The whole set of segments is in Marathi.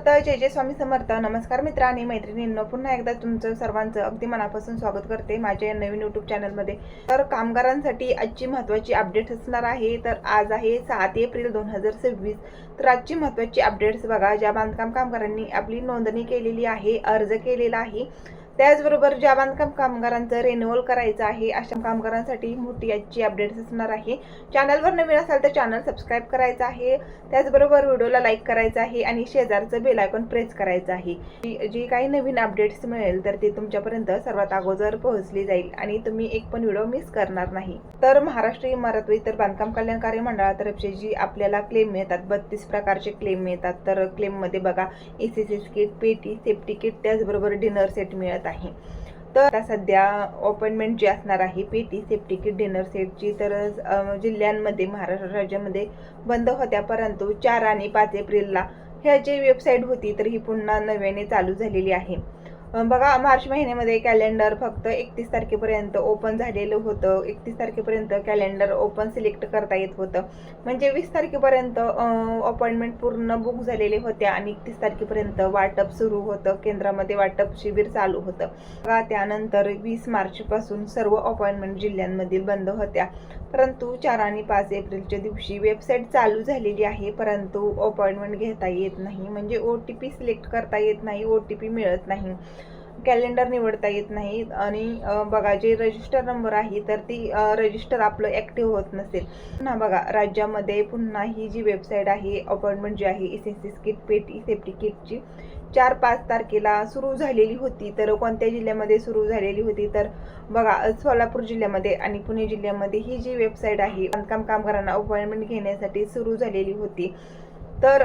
जय जय स्वामी समर्थ. नमस्कार मित्र आणि मैत्रिणींनो, पुन्हा एकदा तुमचं सर्वांचं अगदी मनापासून स्वागत करते माझ्या या नवीन यूट्यूब चॅनलमध्ये. तर कामगारांसाठी आजची महत्त्वाची अपडेट असणार आहे. तर आज आहे 7 एप्रिल 2026. तर आजची महत्त्वाची अपडेट्स बघा. ज्या बांधकाम कामगारांनी आपली नोंदणी केलेली आहे, अर्ज केलेला आहे, त्याचबरोबर ज्या बांधकाम कामगारांचं रिन्युअल करायचं आहे अशा कामगारांसाठी मोठी आजची अपडेट्स असणार आहे. चॅनलवर नवीन असाल तर चॅनल सबस्क्राईब करायचं आहे, त्याचबरोबर व्हिडिओला लाईक करायचं आहे आणि शेजारचं बेल आयकॉन प्रेस करायचं आहे. जी काही नवीन अपडेट्स मिळेल तर ते तुमच्यापर्यंत सर्वात अगोदर पोहोचली जाईल आणि तुम्ही एक पण व्हिडिओ मिस करणार नाही. तर महाराष्ट्र इमारत व इतर बांधकाम कल्याणकारी मंडळातर्फे जी आपल्याला क्लेम मिळतात, 32 प्रकारचे क्लेम मिळतात. तर क्लेममध्ये बघा एसीसी किट, पेटी, सेफ्टी किट, त्याचबरोबर डिनर सेट मिळत आहे. तर आता सध्या अपॉइंटमेंट जी असणार आहे पेटी, सेफ्टी किट, डिनर सेटची, तर जिल्ह्यांमध्ये महाराष्ट्र राज्यामध्ये बंद होत्या, परंतु 4 आणि 5 एप्रिलला ह्या जी वेबसाईट होती तर ही पुन्हा नव्याने चालू झालेली आहे. बघा, मार्च महिन्यामध्ये कॅलेंडर फक्त 31 तारखेपर्यंत ओपन झालेलं होतं. 31 तारखेपर्यंत कॅलेंडर ओपन सिलेक्ट करता येत होतं, म्हणजे 20 तारखेपर्यंत अपॉइंटमेंट पूर्ण बुक झालेले होत्या आणि 31 तारखेपर्यंत वाटप सुरू होतं, केंद्रामध्ये वाटप शिबिर चालू होतं. बघा, त्यानंतर 20 मार्चपासून सर्व अपॉइंटमेंट जिल्ह्यांमधील बंद होत्या, परंतु 4 आणि 5 एप्रिलच्या दिवशी वेबसाईट चालू झालेली आहे, परंतु अपॉइंटमेंट घेता येत नाही, म्हणजे OTP सिलेक्ट करता येत नाही, OTP मिळत नाही, कॅलेंडर निवडता येत नाही. आणि बघा, जे रजिस्टर नंबर आहे तर ती रजिस्टर आपलं ॲक्टिव्ह होत नसेल. पुन्हा बघा, राज्यामध्ये पुन्हा ही जी वेबसाईट आहे अपॉइंटमेंट जी आहे एसीसी किट, पेटी, सेफ्टी किटची 4-5 तारखेला सुरू झालेली होती. तर कोणत्या जिल्ह्यामध्ये सुरू झालेली होती तर बघा, सोलापूर जिल्ह्यामध्ये आणि पुणे जिल्ह्यामध्ये ही जी वेबसाईट आहे बांधकाम कामगारांना अपॉइंटमेंट घेण्यासाठी सुरू झालेली होती. तर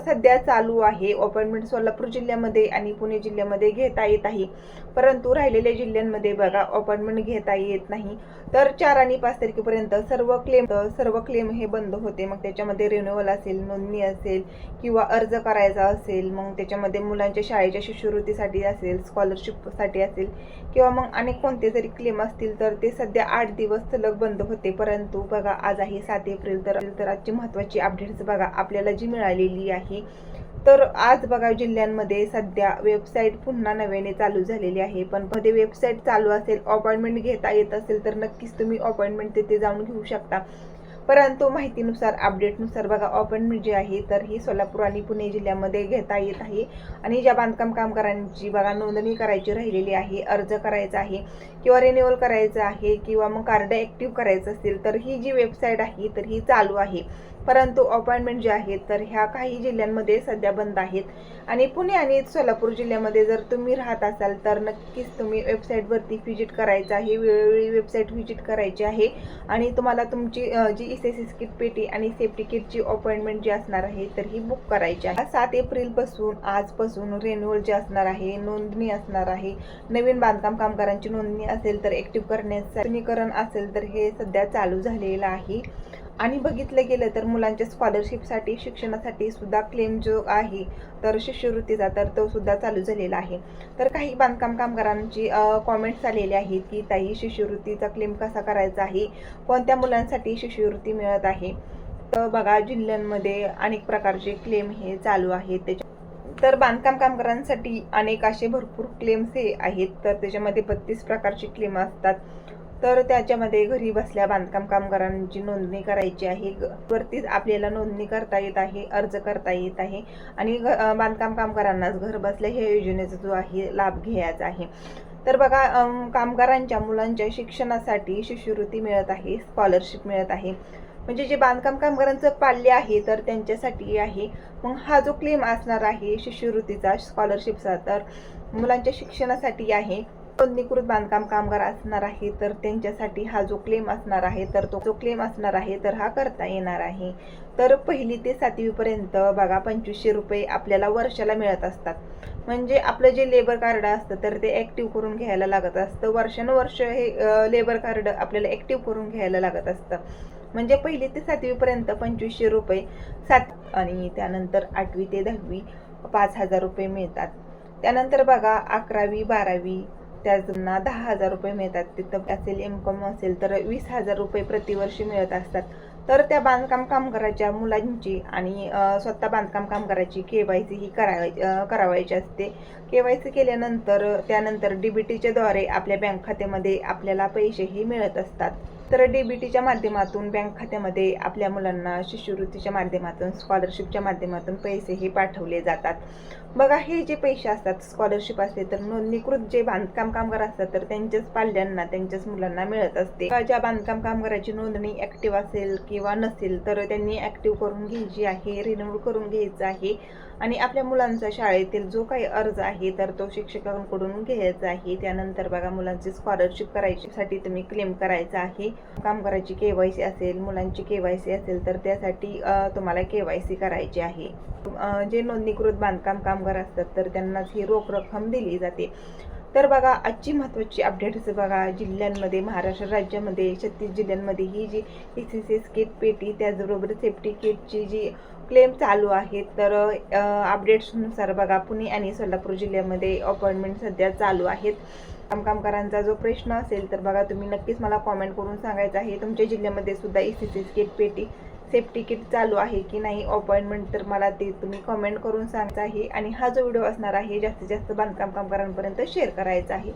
सध्या चालू आहे अपॉइंटमेंट सोलापूर जिल्ह्यामध्ये आणि पुणे जिल्ह्यामध्ये घेता येत आहे, परंतु राहिलेल्या जिल्ह्यांमध्ये बघा अपॉइंटमेंट घेता येत नाही. तर 4 आणि 5 तारखेपर्यंत सर्व क्लेम हे बंद होते. मग त्याच्यामध्ये रिन्युअल असेल, नोंदणी असेल किंवा अर्ज करायचा असेल, मग त्याच्यामध्ये मुलांच्या शाळेच्या शिष्यवृत्तीसाठी असेल, स्कॉलरशिपसाठी असेल किंवा मग अनेक कोणते जरी क्लेम असतील तर ते सध्या 8 दिवस सलग बंद होते. परंतु बघा, आज आहे 7 एप्रिल. तर आजची महत्त्वाची अपडेट्स बघा आपल्याला जी मिळालेली आहे. तर आज बघा, जिल्ह्यांमध्ये सध्या वेबसाईट पुन्हा नव्याने चालू झालेली आहे. पण मध्ये वेबसाईट चालू असेल, अपॉइंटमेंट घेता येत असेल तर नक्कीच तुम्ही अपॉइंटमेंट तिथे जाऊन घेऊ शकता. परंतु माहितीनुसार, अपडेटनुसार बघा, अपॉइंटमेंट जी आहे तर ही सोलापूर आणि पुणे जिल्ह्यामध्ये घेता येत आहे. आणि ज्या बांधकाम कामगारांची बघा नोंदणी करायची राहिलेली आहे, अर्ज करायचा आहे किंवा रिन्युअल करायचं आहे किंवा मग कार्ड ॲक्टिव्ह करायचं असेल तर ही जी वेबसाईट आहे तर ही चालू आहे. परंतु अपॉइंटमेंट जे आहेत तर ह्या काही जिल्ह्यांमध्ये सध्या बंद आहेत. आणि पुणे आणि सोलापूर जिल्ह्यामध्ये जर तुम्ही राहत असाल तर नक्कीच तुम्ही वेबसाईटवरती व्हिजिट करायचं आहे, वेळोवेळी वेबसाईट व्हिजिट करायची आहे आणि तुम्हाला तुमची जी एसीसी किट, पेटी आणि सेफ्टी किटची अपॉइंटमेंट जी असणार आहे तर ही बुक करायची आहे. 7 एप्रिलपासून आजपासून रिन्युअल जे असणार आहे, नोंदणी असणार आहे. नवीन बांधकाम कामगारांची नोंदणी असेल तर ॲक्टिव्ह करण्याचं नूतनीकरण असेल तर हे सध्या चालू झालेलं आहे. आणि बघितलं गेलं तर मुलांच्या स्कॉलरशिपसाठी, शिक्षणासाठी सुद्धा क्लेम जो आहे तर शिष्यवृत्तीचा तर तो सुद्धा चालू झालेला आहे. तर काही बांधकाम कामगारांची कॉमेंट्स आलेले आहेत की ताई, शिष्यवृत्तीचा क्लेम कसा करायचा आहे, कोणत्या मुलांसाठी शिष्यवृत्ती मिळत आहे. तर बघा, जिल्ह्यांमध्ये अनेक प्रकारचे क्लेम हे चालू आहेत. तर बांधकाम कामगारांसाठी अनेक असे भरपूर क्लेम्स हे आहेत. तर त्याच्यामध्ये 32 प्रकारचे क्लेम असतात. तर त्याच्यामध्ये घरी बसल्या बांधकाम कामगारांची नोंदणी करायची आहे, वरतीच आपल्याला नोंदणी करता येत आहे, अर्ज करता येत आहे आणि बांधकाम कामगारांनाच घर बसल्या ह्या योजनेचा जो आहे लाभ घ्यायचा आहे. तर बघा, कामगारांच्या मुलांच्या शिक्षणासाठी शिष्यवृत्ती मिळत आहे, स्कॉलरशिप मिळत आहे, म्हणजे जे बांधकाम कामगारांचं पाल्य आहे तर त्यांच्यासाठी आहे. मग हा जो क्लेम असणार आहे शिष्यवृत्तीचा, स्कॉलरशिपचा, तर मुलांच्या शिक्षणासाठी आहे. नोंदणीकृत बांधकाम कामगार असणार आहे तर त्यांच्यासाठी हा जो क्लेम असणार आहे तर तो जो क्लेम असणार आहे तर हा करता येणार आहे. तर 1ली ते 7वी पर्यंत बघा 2500 रुपये आपल्याला वर्षाला मिळत असतात. म्हणजे आपलं जे लेबर कार्ड असतं तर ते ॲक्टिव्ह करून घ्यायला लागत असतं. वर्षानुवर्ष हे लेबर कार्ड आपल्याला ॲक्टिव्ह करून घ्यायला लागत असतं. म्हणजे 1ली ते 7वी पर्यंत 2500 रुपये, आणि त्यानंतर 8वी ते 10वी 5000 रुपये मिळतात. त्यानंतर बघा 11वी 12वी त्यांना 10,000 रुपये मिळतात. तिथं असेल, इन्कम असेल तर 20,000 रुपये प्रतिवर्षी मिळत असतात. तर त्या बांधकाम कामगाराच्या मुलांची आणि स्वतः बांधकाम कामगाराची KYC ही करावायची असते. KYC केल्यानंतर त्यानंतर DBTच्या द्वारे आपल्या बँक खात्यामध्ये आपल्याला पैसेही मिळत असतात. तर DBTच्या माध्यमातून बँक खात्यामध्ये आपल्या मुलांना शिष्यवृत्तीच्या माध्यमातून, स्कॉलरशिपच्या माध्यमातून पैसेही पाठवले जातात. बघा, हे जे पैसे असतात, स्कॉलरशिप असते, तर नोंदणीकृत जे बांधकाम कामगार असतात तर त्यांच्याच पाल्यांना, त्यांच्याच मुलांना मिळत असते. ज्या बांधकाम कामगाराची नोंदणी ॲक्टिव्ह असेल किंवा नसेल तर त्यांनी ॲक्टिव्ह करून घ्यायची आहे, रिन्यू करून घ्यायचं आहे आणि आपल्या मुलांचा शाळेतील जो काही अर्ज आहे तर तो शिक्षकांकडून घ्यायचा आहे. त्यानंतर बघा, मुलांची स्कॉलरशिप करायसाठी तुम्ही क्लेम करायचा आहे. कामगाराची KYC असेल, मुलांची KYC असेल तर त्यासाठी तुम्हाला KYC करायची आहे. जे नोंदणीकृत बांधकाम कामगार असतात तर त्यांनाच ही रोख रक्कम दिली जाते. तर बघा, आजची महत्त्वाची अपडेट्स बघा, जिल्ह्यांमध्ये, महाराष्ट्र राज्यामध्ये 36 जिल्ह्यांमध्ये ही जी ECCS किट पेटी, त्याचबरोबर सेफ्टी किटची जी क्लेम चालू आहेत. तर अपडेट्सनुसार बघा, पुणे आणि सोलापूर जिल्ह्यामध्ये अपॉइंटमेंट सध्या चालू आहेत. कामगारांचा जो प्रश्न असेल तर बघा, तुम्ही नक्कीच मला कॉमेंट करून सांगायचं आहे. तुमच्या जिल्ह्यामध्ये सुद्धा ECCS किट पेटी, सेफ्टी किट चालू आहे की नाही अपॉइंटमेंट, तर मला ते तुम्ही कमेंट करून सांगायचं आहे. आणि हा जो व्हिडिओ असणार आहे जास्तीत जास्त बांधकाम कामगारांपर्यंत शेअर करायचा आहे.